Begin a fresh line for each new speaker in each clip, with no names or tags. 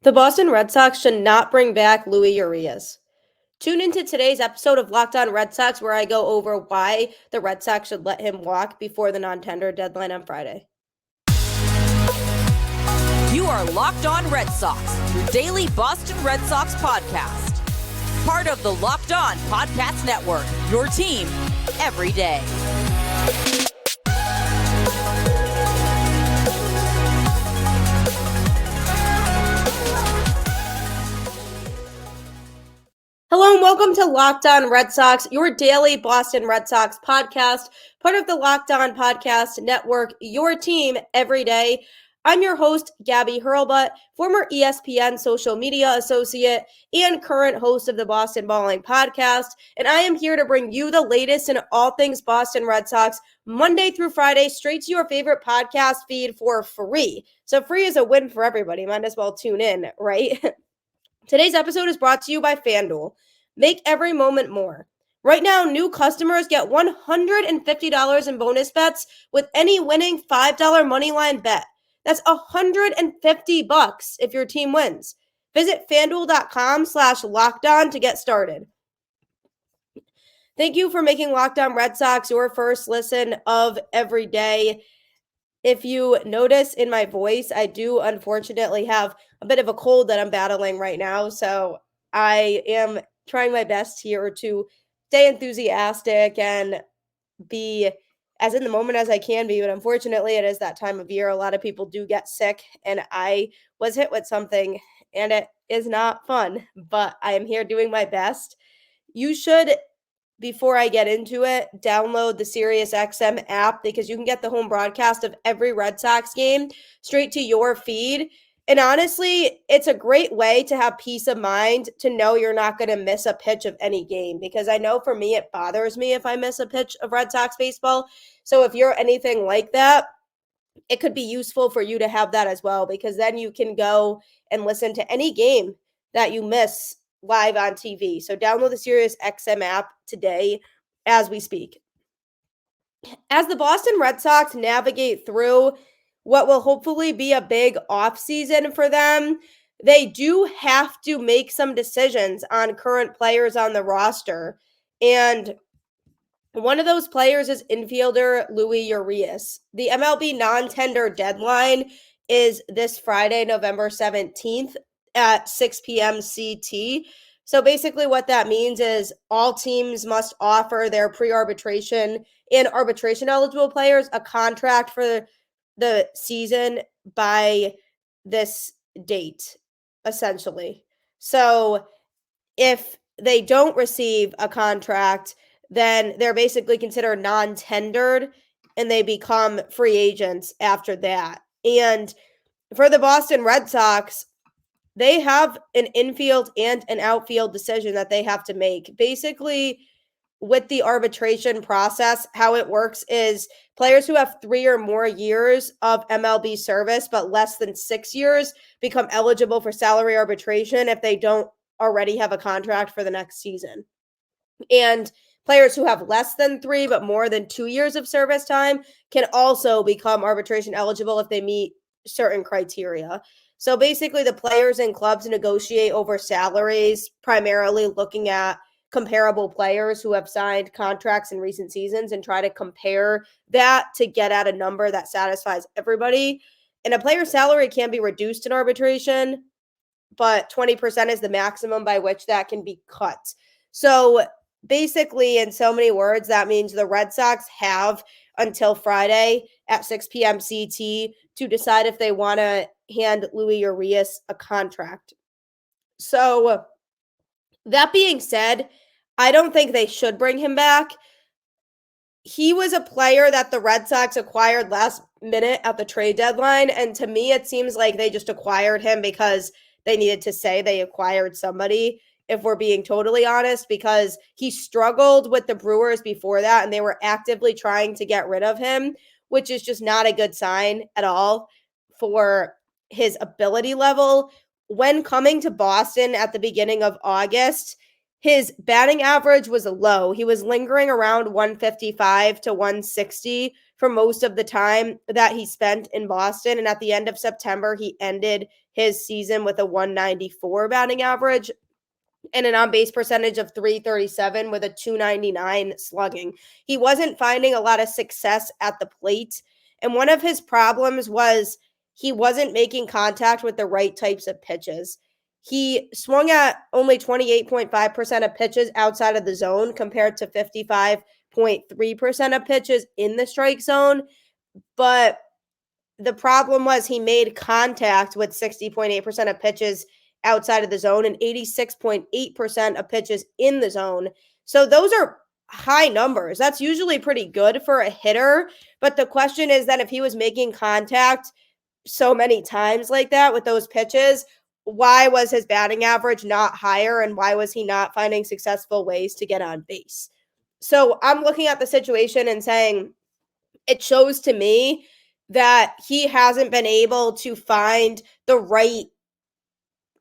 The Boston Red Sox should not bring back Luis Urías. Tune into today's episode of Locked On Red Sox where I go over why the Red Sox should let him walk before the non-tender deadline on Friday.
You are Locked On Red Sox, your daily Boston Red Sox podcast. Part of the Locked On Podcast Network, your team every day.
Hello and welcome to Locked On Red Sox, your daily Boston Red Sox podcast, part of the Locked On Podcast Network, your team every day. I'm your host, Gabby Hurlbut, former ESPN social media associate and current host of the Boston Balling podcast, and I am here to bring you the latest in all things Boston Red Sox, Monday through Friday, straight to your favorite podcast feed for free. So free is a win for everybody. Might as well tune in, right? Today's episode is brought to you by FanDuel. Make every moment more. Right now, new customers get $150 in bonus bets with any winning $5 moneyline bet. That's $150 if your team wins. Visit FanDuel.com/LockedOn to get started. Thank you for making Locked On Red Sox your first listen of every day. If you notice in my voice, I do unfortunately have a bit of a cold that I'm battling right now. So I am trying my best here to stay enthusiastic and be as in the moment as I can be. But unfortunately, it is that time of year. A lot of people do get sick, and I was hit with something, and it is not fun. But I am here doing my best. You should, before I get into it, download the SiriusXM app because you can get the home broadcast of every Red Sox game straight to your feed. And honestly, it's a great way to have peace of mind to know you're not going to miss a pitch of any game, because I know for me, it bothers me if I miss a pitch of Red Sox baseball. So if you're anything like that, it could be useful for you to have that as well, because then you can go and listen to any game that you miss live on TV. So download the SiriusXM app today as we speak. As the Boston Red Sox navigate through what will hopefully be a big offseason for them, they do have to make some decisions on current players on the roster. And one of those players is infielder Luis Urías. The MLB non-tender deadline is this Friday, November 17th at 6 p.m. CT. So basically what that means is all teams must offer their pre-arbitration and arbitration eligible players a contract for the season by this date, essentially. So if they don't receive a contract, then they're basically considered non-tendered and they become free agents after that. And for the Boston Red Sox, they have an infield and an outfield decision that they have to make. Basically, with the arbitration process, how it works is players who have 3 or more years of MLB service but less than 6 years become eligible for salary arbitration if they don't already have a contract for the next season. And players who have less than 3 but more than 2 years of service time can also become arbitration eligible if they meet certain criteria. So basically, the players and clubs negotiate over salaries, primarily looking at comparable players who have signed contracts in recent seasons and try to compare that to get at a number that satisfies everybody. And a player's salary can be reduced in arbitration, but 20% is the maximum by which that can be cut. So basically, in so many words, that means the Red Sox have until Friday at 6 p.m. CT to decide if they want to hand Luis Urías a contract. So that being said, I don't think they should bring him back. He was a player that the Red Sox acquired last minute at the trade deadline, and to me, it seems like they just acquired him because they needed to say they acquired somebody, if we're being totally honest, because he struggled with the Brewers before that, and they were actively trying to get rid of him, which is just not a good sign at all for his ability level. When coming to Boston at the beginning of August, his batting average was low. He was lingering around 155 to 160 for most of the time that he spent in Boston. And at the end of September, he ended his season with a 194 batting average and an on-base percentage of 337 with a 299 slugging. He wasn't finding a lot of success at the plate, and one of his problems was he wasn't making contact with the right types of pitches. He swung at only 28.5% of pitches outside of the zone compared to 55.3% of pitches in the strike zone, but the problem was he made contact with 60.8% of pitches outside of the zone and 86.8% of pitches in the zone. So those are high numbers. That's usually pretty good for a hitter. But the question is that if he was making contact so many times like that with those pitches, why was his batting average not higher and why was he not finding successful ways to get on base? So I'm looking at the situation and saying it shows to me that he hasn't been able to find the right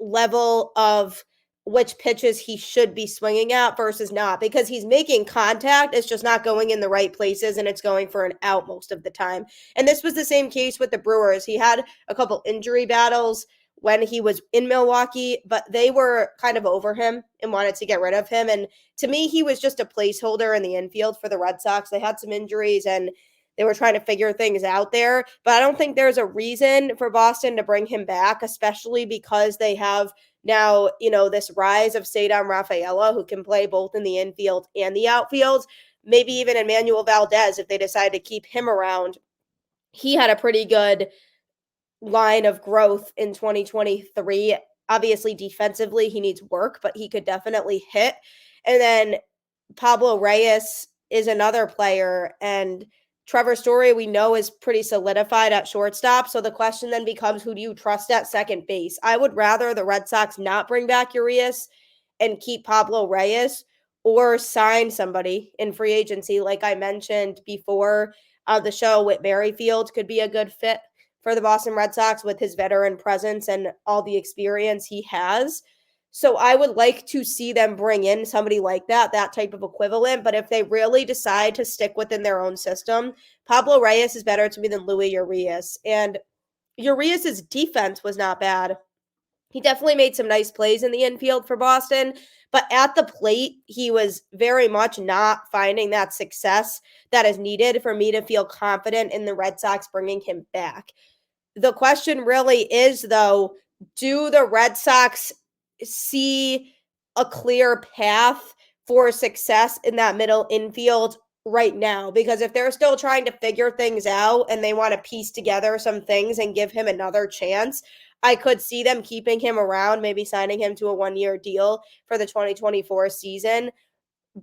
level of which pitches he should be swinging at versus not, because he's making contact. It's just not going in the right places and it's going for an out most of the time. And this was the same case with the Brewers. He had a couple injury battles when he was in Milwaukee, but they were kind of over him and wanted to get rid of him. And to me, he was just a placeholder in the infield for the Red Sox. They had some injuries and they were trying to figure things out there, but I don't think there's a reason for Boston to bring him back, especially because they have now, this rise of Cedar Rafaela, who can play both in the infield and the outfield, maybe even Emmanuel Valdez if they decide to keep him around. He had a pretty good line of growth in 2023. Obviously, defensively, he needs work, but he could definitely hit. And then Pablo Reyes is another player, and Trevor Story, we know, is pretty solidified at shortstop. So the question then becomes, who do you trust at second base? I would rather the Red Sox not bring back Urías and keep Pablo Reyes, or sign somebody in free agency. Like I mentioned before the show, Whit Merrifield could be a good fit for the Boston Red Sox with his veteran presence and all the experience he has. So I would like to see them bring in somebody like that type of equivalent. But if they really decide to stick within their own system, Pablo Reyes is better to me than Luis Urías. And Urias' defense was not bad. He definitely made some nice plays in the infield for Boston, but at the plate, he was very much not finding that success that is needed for me to feel confident in the Red Sox bringing him back. The question really is, though, do the Red Sox see a clear path for success in that middle infield right now? Because if they're still trying to figure things out and they want to piece together some things and give him another chance, I could see them keeping him around, maybe signing him to a one-year deal for the 2024 season.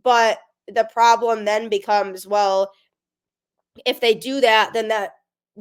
But the problem then becomes, well, if they do that, then that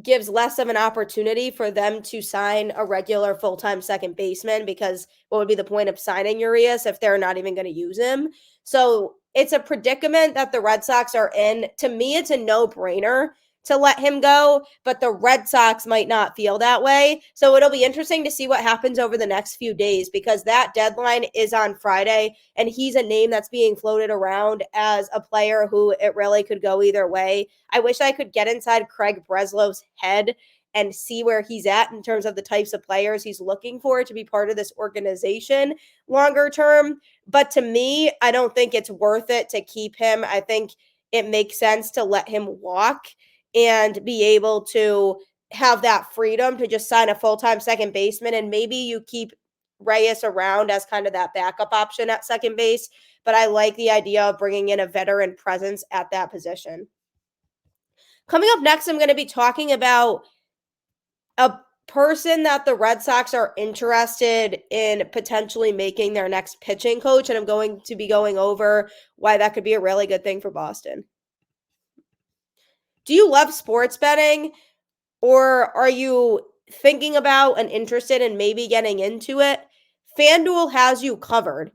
gives less of an opportunity for them to sign a regular full-time second baseman, because what would be the point of signing Urías if they're not even going to use him? So it's a predicament that the Red Sox are in. To me, it's a no-brainer to let him go, but the Red Sox might not feel that way. So it'll be interesting to see what happens over the next few days, because that deadline is on Friday, and he's a name that's being floated around as a player who it really could go either way. I wish I could get inside Craig Breslow's head and see where he's at in terms of the types of players he's looking for to be part of this organization longer term. But to me, I don't think it's worth it to keep him. I think it makes sense to let him walk and be able to have that freedom to just sign a full-time second baseman. And maybe you keep Reyes around as kind of that backup option at second base. But I like the idea of bringing in a veteran presence at that position. Coming up next, I'm going to be talking about a person that the Red Sox are interested in potentially making their next pitching coach. And I'm going to be going over why that could be a really good thing for Boston. Do you love sports betting, or are you thinking about and interested in maybe getting into it? FanDuel has you covered.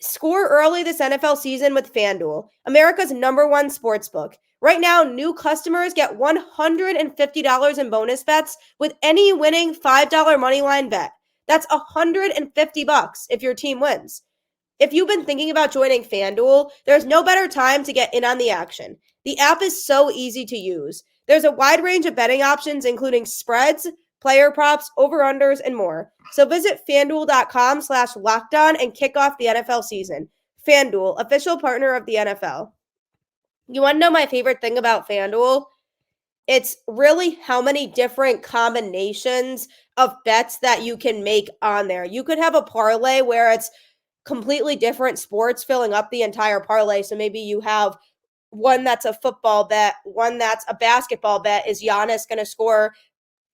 Score early this NFL season with FanDuel, America's #1 sportsbook. Right now, new customers get $150 in bonus bets with any winning $5 moneyline bet. That's $150 if your team wins. If you've been thinking about joining FanDuel, there's no better time to get in on the action. The app is so easy to use. There's a wide range of betting options, including spreads, player props, over-unders, and more. So visit FanDuel.com/lockedon and kick off the NFL season. FanDuel, official partner of the NFL. You want to know my favorite thing about FanDuel? It's really how many different combinations of bets that you can make on there. You could have a parlay where it's completely different sports filling up the entire parlay. So maybe you have one that's a football bet, one that's a basketball bet. Is Giannis going to score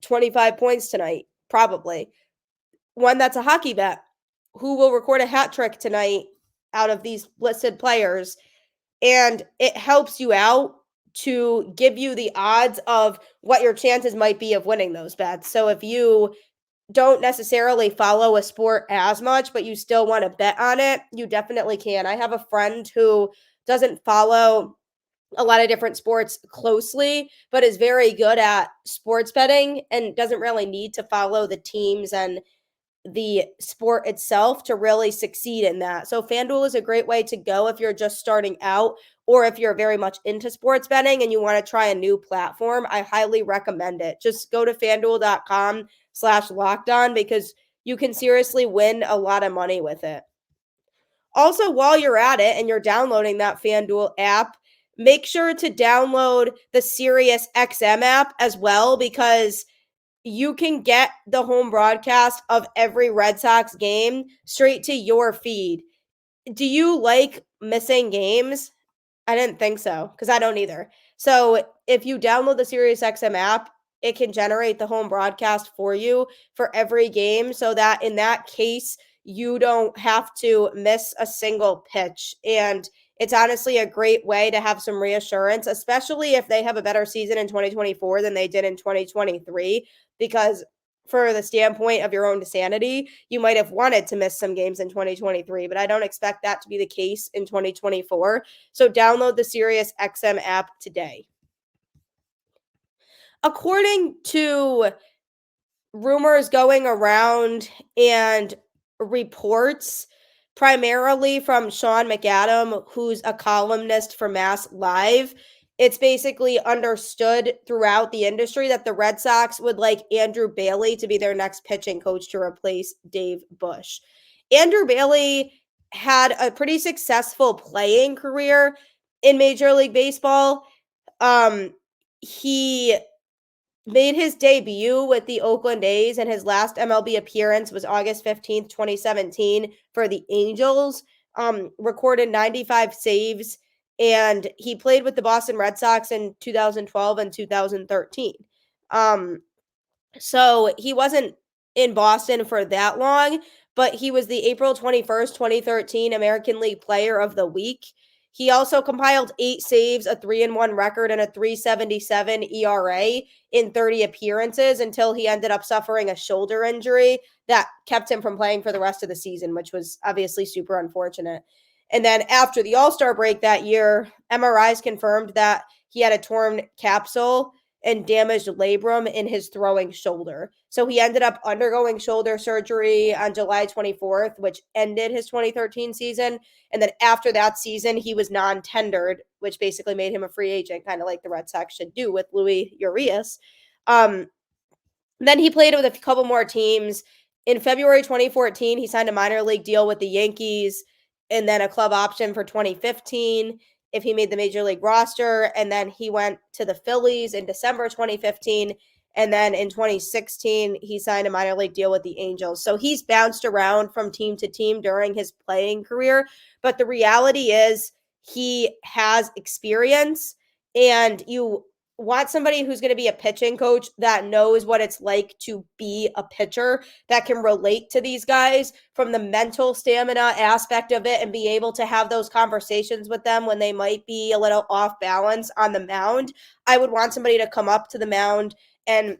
25 points tonight? Probably. One that's a hockey bet. Who will record a hat trick tonight out of these listed players? And it helps you out to give you the odds of what your chances might be of winning those bets. So if you don't necessarily follow a sport as much, but you still want to bet on it, you definitely can. I have a friend who doesn't follow a lot of different sports closely, but is very good at sports betting and doesn't really need to follow the teams and the sport itself to really succeed in that. So FanDuel is a great way to go if you're just starting out, or if you're very much into sports betting and you want to try a new platform. I highly recommend it. Just go to FanDuel.com/lockedon because you can seriously win a lot of money with it. Also, while you're at it and you're downloading that FanDuel app, make sure to download the SiriusXM app as well, because you can get the home broadcast of every Red Sox game straight to your feed. Do you like missing games? I didn't think so, because I don't either. So if you download the SiriusXM app, it can generate the home broadcast for you for every game, so that in that case, you don't have to miss a single pitch. And it's honestly a great way to have some reassurance, especially if they have a better season in 2024 than they did in 2023, because for the standpoint of your own sanity, you might have wanted to miss some games in 2023, but I don't expect that to be the case in 2024. So download the SiriusXM app today. According to rumors going around and reports, primarily from Sean McAdam, who's a columnist for Mass Live, it's basically understood throughout the industry that the Red Sox would like Andrew Bailey to be their next pitching coach to replace Dave Bush. Andrew Bailey had a pretty successful playing career in Major League Baseball. He made his debut with the Oakland A's, and his last MLB appearance was August 15th, 2017 for the Angels. Recorded 95 saves, and he played with the Boston Red Sox in 2012 and 2013. So he wasn't in Boston for that long, but he was the April 21st, 2013 American League Player of the Week. He also compiled 8 saves, a 3-1 record, and a 3.77 ERA in 30 appearances until he ended up suffering a shoulder injury that kept him from playing for the rest of the season, which was obviously super unfortunate. And then after the All-Star break that year, MRIs confirmed that he had a torn capsule and damaged labrum in his throwing shoulder. So he ended up undergoing shoulder surgery on July 24th, which ended his 2013 season. And then after that season, he was non-tendered, which basically made him a free agent, kind of like the Red Sox should do with Luis Urías. Then he played with a couple more teams. In February 2014, he signed a minor league deal with the Yankees and then a club option for 2015 if he made the major league roster. And then he went to the Phillies in December 2015. And then in 2016, he signed a minor league deal with the Angels. So he's bounced around from team to team during his playing career. But the reality is he has experience, and you want somebody who's going to be a pitching coach that knows what it's like to be a pitcher, that can relate to these guys from the mental stamina aspect of it and be able to have those conversations with them when they might be a little off balance on the mound. I would want somebody to come up to the mound and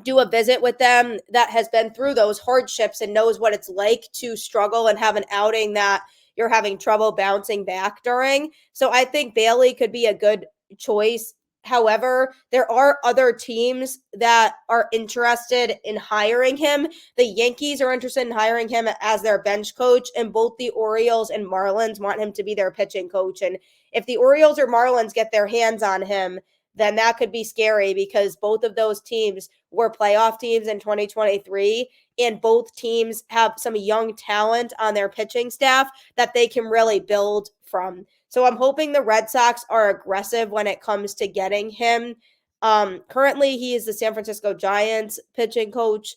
do a visit with them that has been through those hardships and knows what it's like to struggle and have an outing that you're having trouble bouncing back during. So I think Bailey could be a good choice. However, there are other teams that are interested in hiring him. The Yankees are interested in hiring him as their bench coach, and both the Orioles and Marlins want him to be their pitching coach. And if the Orioles or Marlins get their hands on him, then that could be scary because both of those teams were playoff teams in 2023, and both teams have some young talent on their pitching staff that they can really build from. So I'm hoping the Red Sox are aggressive when it comes to getting him. Currently, he is the San Francisco Giants pitching coach,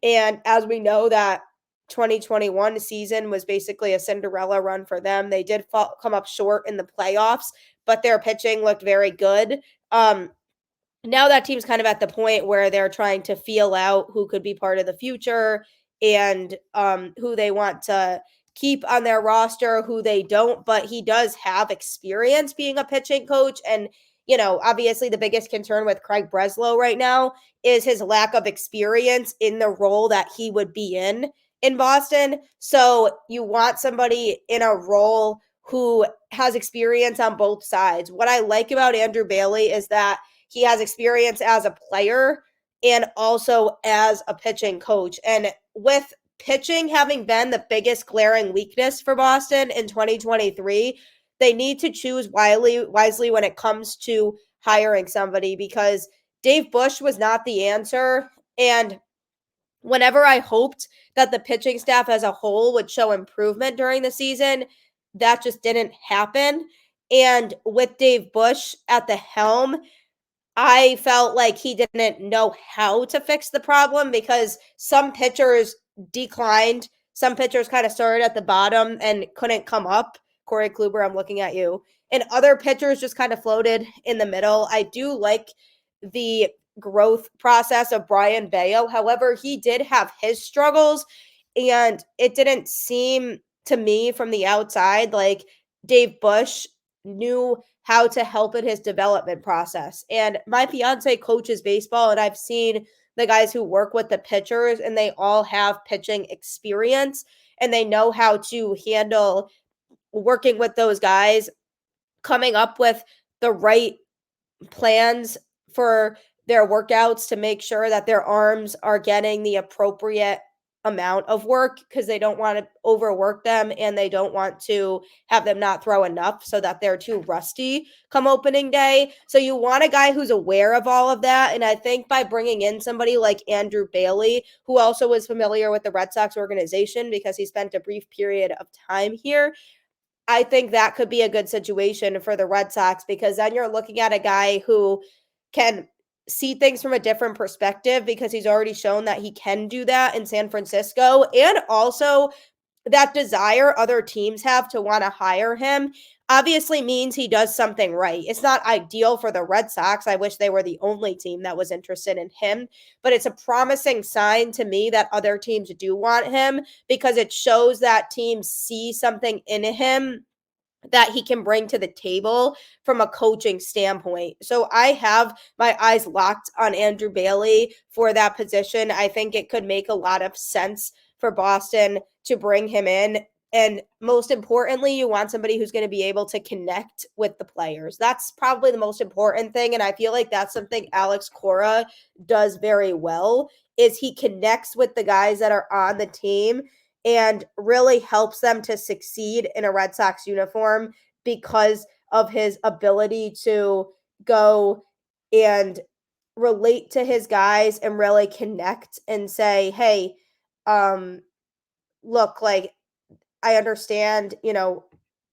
and as we know, that 2021 season was basically a Cinderella run for them. They did come up short in the playoffs, but their pitching looked very good. Now that team's kind of at the point where they're trying to feel out who could be part of the future and who they want to keep on their roster, who they don't. But he does have experience being a pitching coach. And, obviously the biggest concern with Craig Breslow right now is his lack of experience in the role that he would be in Boston. So you want somebody in a role who has experience on both sides. What I like about Andrew Bailey is that he has experience as a player and also as a pitching coach. And with pitching having been the biggest glaring weakness for Boston in 2023, they need to choose wisely when it comes to hiring somebody, because Dave Bush was not the answer. And whenever I hoped that the pitching staff as a whole would show improvement during the season, that just didn't happen. And with Dave Bush at the helm, I felt like he didn't know how to fix the problem because some pitchers declined. Some pitchers kind of started at the bottom and couldn't come up. Corey Kluber, I'm looking at you. And other pitchers just kind of floated in the middle. I do like the growth process of Brian Bayo. However, he did have his struggles, and it didn't seem to me from the outside like Dave Bush knew how to help in his development process. And my fiance coaches baseball, and I've seen the guys who work with the pitchers, and they all have pitching experience, and they know how to handle working with those guys, coming up with the right plans for their workouts to make sure that their arms are getting the appropriate amount of work, because they don't want to overwork them and they don't want to have them not throw enough so that they're too rusty come opening day. So you want a guy who's aware of all of that. And I think by bringing in somebody like Andrew Bailey, who also was familiar with the Red Sox organization because he spent a brief period of time here, I think that could be a good situation for the Red Sox, because then you're looking at a guy who can see things from a different perspective, because he's already shown that he can do that in San Francisco, and also that desire other teams have to want to hire him obviously means he does something right. It's not ideal for the Red Sox. I wish they were the only team that was interested in him, but it's a promising sign to me that other teams do want him, because it shows that teams see something in him that he can bring to the table from a coaching standpoint. So I have my eyes locked on Andrew Bailey for that position. I think it could make a lot of sense for Boston to bring him in. And most importantly, you want somebody who's going to be able to connect with the players. That's probably the most important thing. And I feel like that's something Alex Cora does very well, is he connects with the guys that are on the team and really helps them to succeed in a Red Sox uniform because of his ability to go and relate to his guys and really connect and say, hey, look, like, I understand,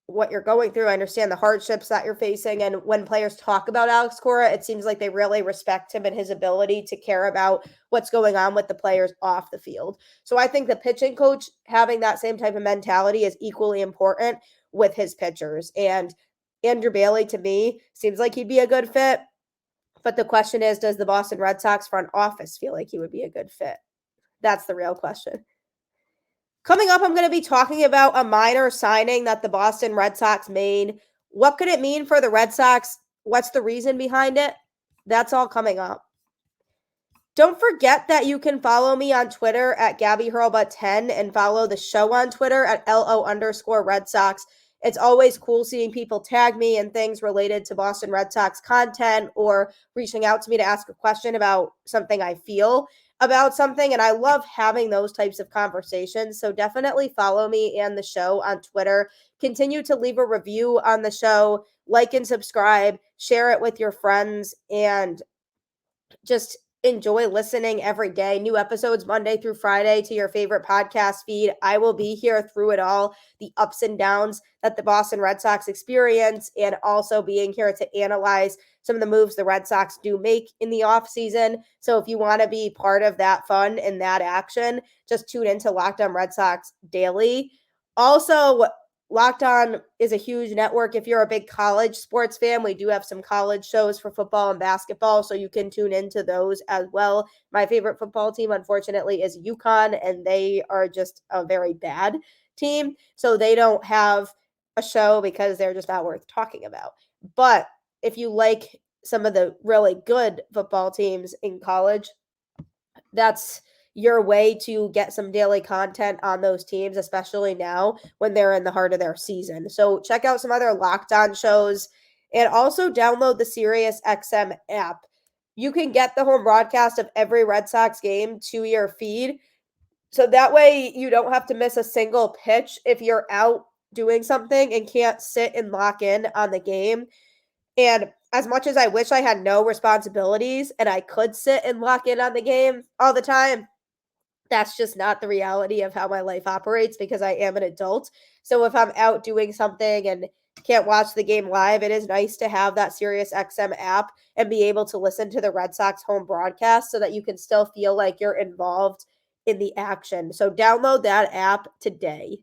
what you're going through. I understand the hardships that you're facing. And when players talk about Alex Cora, it seems like they really respect him and his ability to care about what's going on with the players off the field. So I think the pitching coach having that same type of mentality is equally important with his pitchers. And Andrew Bailey, to me, seems like he'd be a good fit. But the question is, does the Boston Red Sox front office feel like he would be a good fit? That's the real question. Coming up, I'm going to be talking about a minor signing that the Boston Red Sox made. What could it mean for the Red Sox? What's the reason behind it? That's all coming up. Don't forget that you can follow me on Twitter at GabbyHurlbut10 and follow the show on Twitter at LO_Red Sox. It's always cool seeing people tag me and things related to Boston Red Sox content or reaching out to me to ask a question about something I feel about something. And I love having those types of conversations. So definitely follow me and the show on Twitter. Continue to leave a review on the show. like and subscribe, share it with your friends, and just enjoy listening every day. New episodes Monday through Friday to your favorite podcast feed. I will be here through it all, the ups and downs that the Boston Red Sox experience, and also being here to analyze some of the moves the Red Sox do make in the offseason. So if you want to be part of that fun and that action, just tune into Locked On Red Sox Daily. Also, Locked On is a huge network. If you're a big college sports fan, we do have some college shows for football and basketball, so you can tune into those as well. My favorite football team, unfortunately, is UConn, and they are just a very bad team, so they don't have a show because they're just not worth talking about. But if you like some of the really good football teams in college, that's your way to get some daily content on those teams, especially now when they're in the heart of their season. So check out some other Locked On shows and also download the SiriusXM app. You can get the home broadcast of every Red Sox game to your feed. So that way you don't have to miss a single pitch if you're out doing something and can't sit and lock in on the game. And as much as I wish I had no responsibilities and I could sit and lock in on the game all the time, that's just not the reality of how my life operates because I am an adult. So if I'm out doing something and can't watch the game live, it is nice to have that SiriusXM app and be able to listen to the Red Sox home broadcast so that you can still feel like you're involved in the action. So download that app today.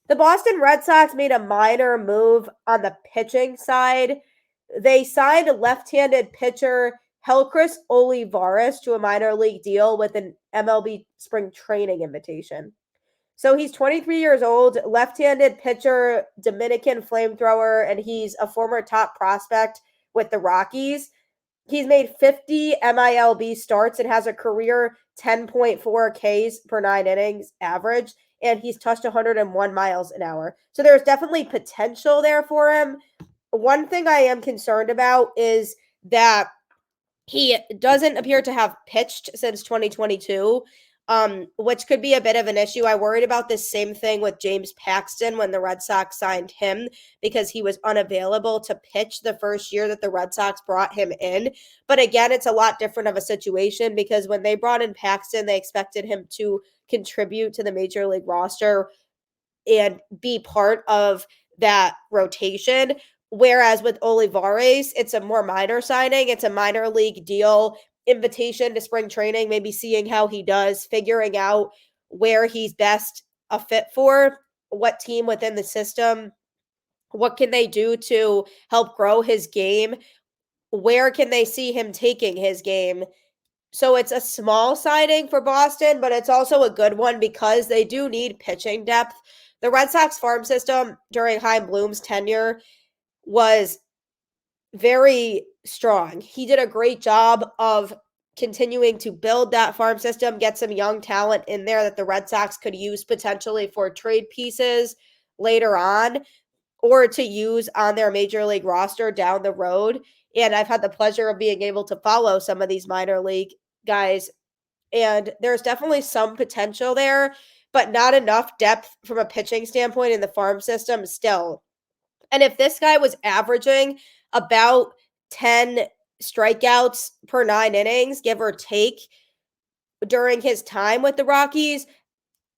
The Boston Red Sox made a minor move on the pitching side. They signed a left-handed pitcher Helcris Olivarez to a minor league deal with an MLB spring training invitation. So he's 23 years old, left-handed pitcher, Dominican flamethrower, and he's a former top prospect with the Rockies. He's made 50 MILB starts and has a career 10.4 Ks per 9 innings average, and he's touched 101 miles an hour. So there's definitely potential there for him. One thing I am concerned about is that he doesn't appear to have pitched since 2022, which could be a bit of an issue. I worried about this same thing with James Paxton when the Red Sox signed him because he was unavailable to pitch the first year that the Red Sox brought him in. But again, it's a lot different of a situation because when they brought in Paxton, they expected him to contribute to the major league roster and be part of that rotation. Whereas with Olivares, it's a more minor signing. It's a minor league deal, invitation to spring training, maybe seeing how he does, figuring out where he's best a fit for, what team within the system, what can they do to help grow his game, where can they see him taking his game. So it's a small signing for Boston, but it's also a good one because they do need pitching depth. The Red Sox farm system during Chaim Bloom's tenure was very strong. He did a great job of continuing to build that farm system, get some young talent in there that the Red Sox could use potentially for trade pieces later on or to use on their major league roster down the road. And I've had the pleasure of being able to follow some of these minor league guys. And there's definitely some potential there, but not enough depth from a pitching standpoint in the farm system still. And if this guy was averaging about 10 strikeouts per 9 innings, give or take, during his time with the Rockies,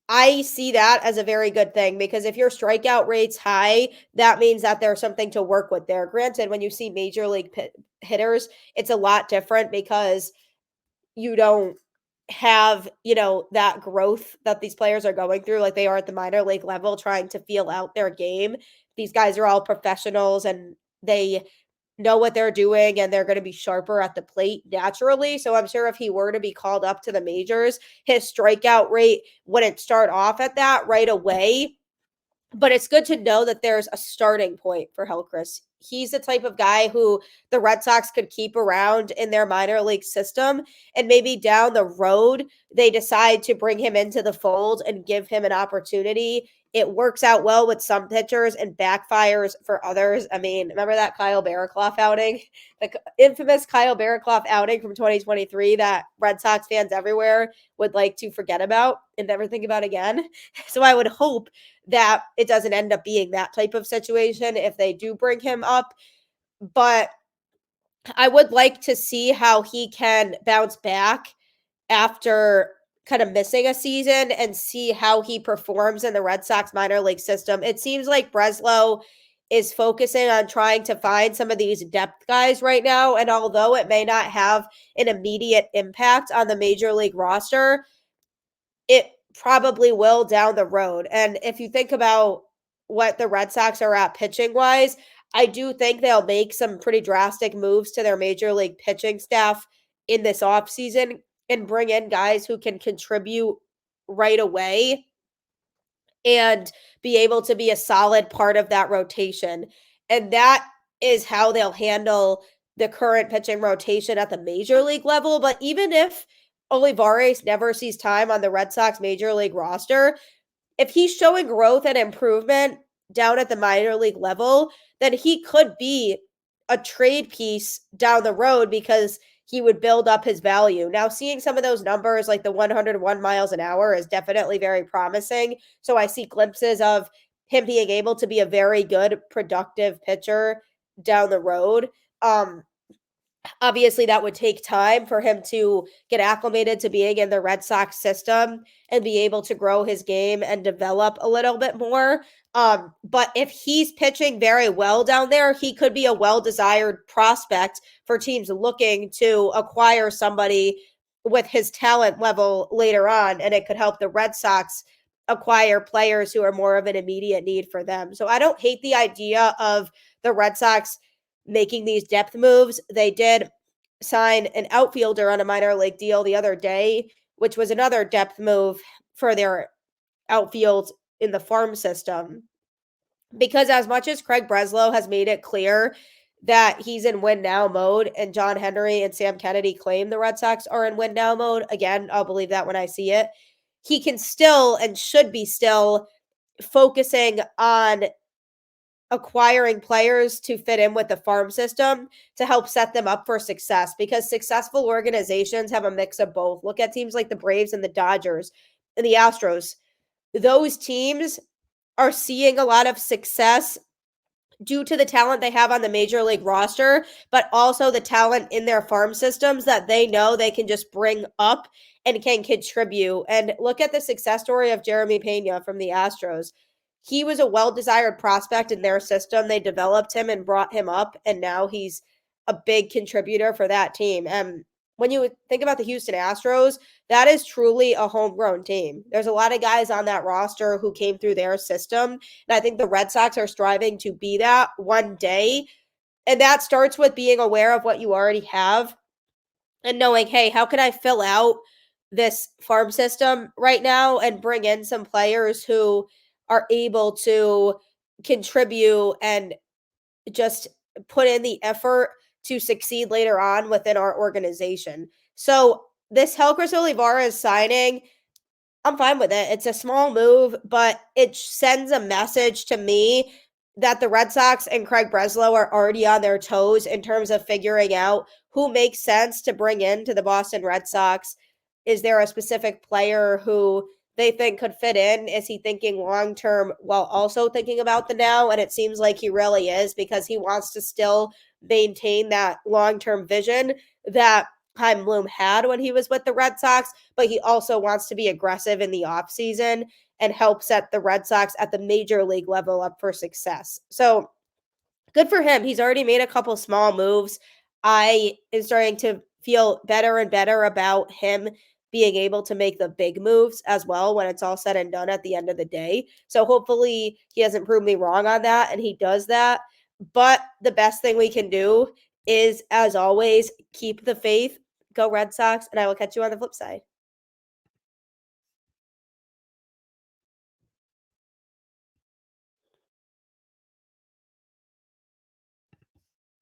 I see that as a very good thing because if your strikeout rate's high, that means that there's something to work with there. Granted, when you see major league hitters, it's a lot different because you don't have, that growth that these players are going through like they are at the minor league level trying to feel out their game. These guys are all professionals and they know what they're doing and they're going to be sharper at the plate naturally. So I'm sure if he were to be called up to the majors, his strikeout rate wouldn't start off at that right away. But it's good to know that there's a starting point for Helcris. He's the type of guy who the Red Sox could keep around in their minor league system. And maybe down the road, they decide to bring him into the fold and give him an opportunity it works out well with some pitchers and backfires for others. I mean, remember that Kyle Barraclough outing? The infamous Kyle Barraclough outing from 2023 that Red Sox fans everywhere would like to forget about and never think about again. So I would hope that it doesn't end up being that type of situation if they do bring him up. But I would like to see how he can bounce back after kind of missing a season and see how he performs in the Red Sox minor league system. It seems like Breslow is focusing on trying to find some of these depth guys right now. And although it may not have an immediate impact on the major league roster, it probably will down the road. And if you think about what the Red Sox are at pitching wise, I do think they'll make some pretty drastic moves to their major league pitching staff in this offseason and bring in guys who can contribute right away and be able to be a solid part of that rotation. And that is how they'll handle the current pitching rotation at the major league level. But even if Olivarez never sees time on the Red Sox major league roster, if he's showing growth and improvement down at the minor league level, then he could be a trade piece down the road because he would build up his value. Now, seeing some of those numbers, like the 101 miles an hour, is definitely very promising. So I see glimpses of him being able to be a very good, productive pitcher down the road. Obviously, that would take time for him to get acclimated to being in the Red Sox system and be able to grow his game and develop a little bit more. But if he's pitching very well down there, he could be a well-desired prospect for teams looking to acquire somebody with his talent level later on, and it could help the Red Sox acquire players who are more of an immediate need for them. So I don't hate the idea of the Red Sox making these depth moves. They did sign an outfielder on a minor league deal the other day, which was another depth move for their outfield in the farm system. Because as much as Craig Breslow has made it clear that he's in win now mode, and John Henry and Sam Kennedy claim the Red Sox are in win now mode, again, I'll believe that when I see it, he can still and should be still focusing on acquiring players to fit in with the farm system to help set them up for success, because successful organizations have a mix of both. Look at teams like the Braves and the Dodgers and the Astros. Those teams are seeing a lot of success due to the talent they have on the major league roster, but also the talent in their farm systems that they know they can just bring up and can contribute. And look at the success story of Jeremy Pena from the Astros. He was a well-desired prospect in their system. They developed him and brought him up, and now he's a big contributor for that team. And when you think about the Houston Astros, that is truly a homegrown team. There's a lot of guys on that roster who came through their system, and I think the Red Sox are striving to be that one day. And that starts with being aware of what you already have and knowing, hey, how can I fill out this farm system right now and bring in some players who are able to contribute and just put in the effort to succeed later on within our organization. So this Helcris Olivarez signing, I'm fine with it. It's a small move, but it sends a message to me that the Red Sox and Craig Breslow are already on their toes in terms of figuring out who makes sense to bring into the Boston Red Sox. Is there a specific player who they think could fit in? Is he thinking long-term while also thinking about the now? And it seems like he really is, because he wants to still maintain that long-term vision that Chaim Bloom had when he was with the Red Sox, but he also wants to be aggressive in the offseason and help set the Red Sox at the major league level up for success. So good for him. He's already made a couple small moves. I am starting to feel better and better about him being able to make the big moves as well when it's all said and done at the end of the day. So hopefully he hasn't proved me wrong on that and he does that. But the best thing we can do is, as always, keep the faith. Go Red Sox, and I will catch you on the flip side.